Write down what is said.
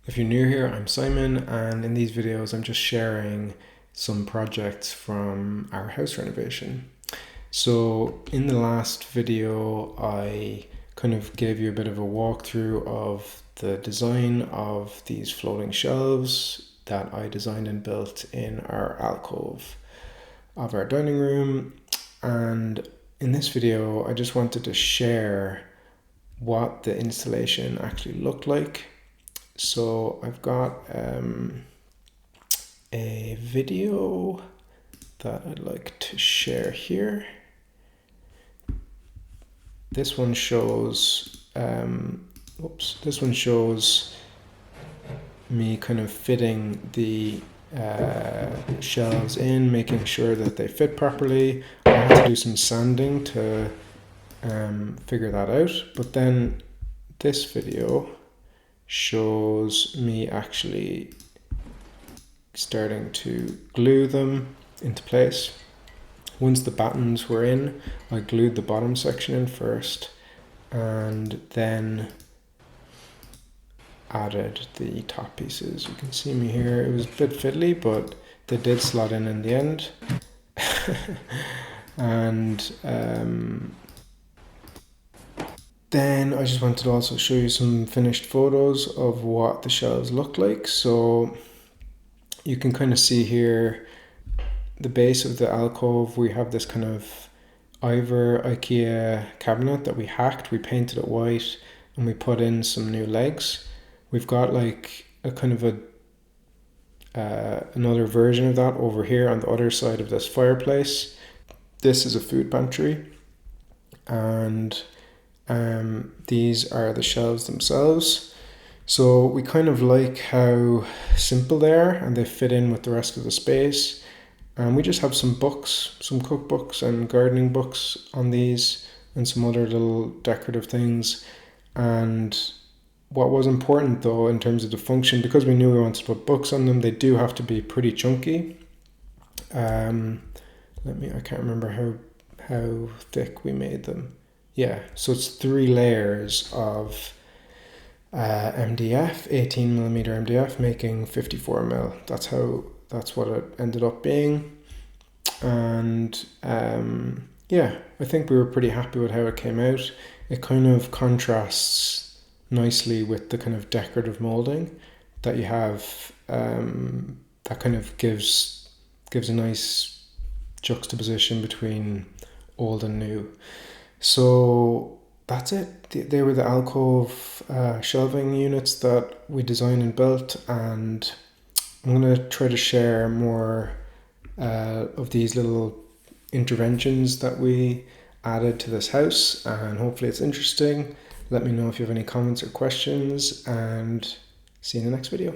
If you're new here, I'm Simon, and in these videos I'm just sharing some projects from our house renovation. So in the last video I kind of gave you a bit of a walkthrough of the design of these floating shelves that I designed and built in our alcove of our dining room. And in this video I just wanted to share what the installation actually looked like. So I've got a video that I'd like to share here. This one shows, this one shows me kind of fitting the shelves in, making sure that they fit properly. I had to do some sanding to figure that out, but then this video shows me actually starting to glue them into place. Once the battens were in, I glued the bottom section in first and then added the top pieces. You can see me here, it was a bit fiddly, but they did slot in the end. And then I just wanted to also show you some finished photos of what the shelves look like. So you can kind of see here the base of the alcove. We have this kind of Iver IKEA cabinet that we hacked. We painted it white and we put in some new legs. We've got like a kind of another version of that over here on the other side of this fireplace. This is a food pantry, and these are the shelves themselves. So we kind of like how simple they are and they fit in with the rest of the space. And we just have some books, some cookbooks and gardening books on these and some other little decorative things. And what was important though in terms of the function, because we knew we wanted to put books on them, they do have to be pretty chunky. I can't remember how thick we made them. Yeah, so it's 3 layers of MDF, 18mm MDF, making 54mm. That's what it ended up being. And yeah, I think we were pretty happy with how it came out. It kind of contrasts nicely with the kind of decorative molding that you have. That kind of gives a nice juxtaposition between old and new. So that's it. They were the alcove shelving units that we designed and built, and I'm going to try to share more of these little interventions that we added to this house, and hopefully it's interesting. Let me know if you have any comments or questions, and see you in the next video.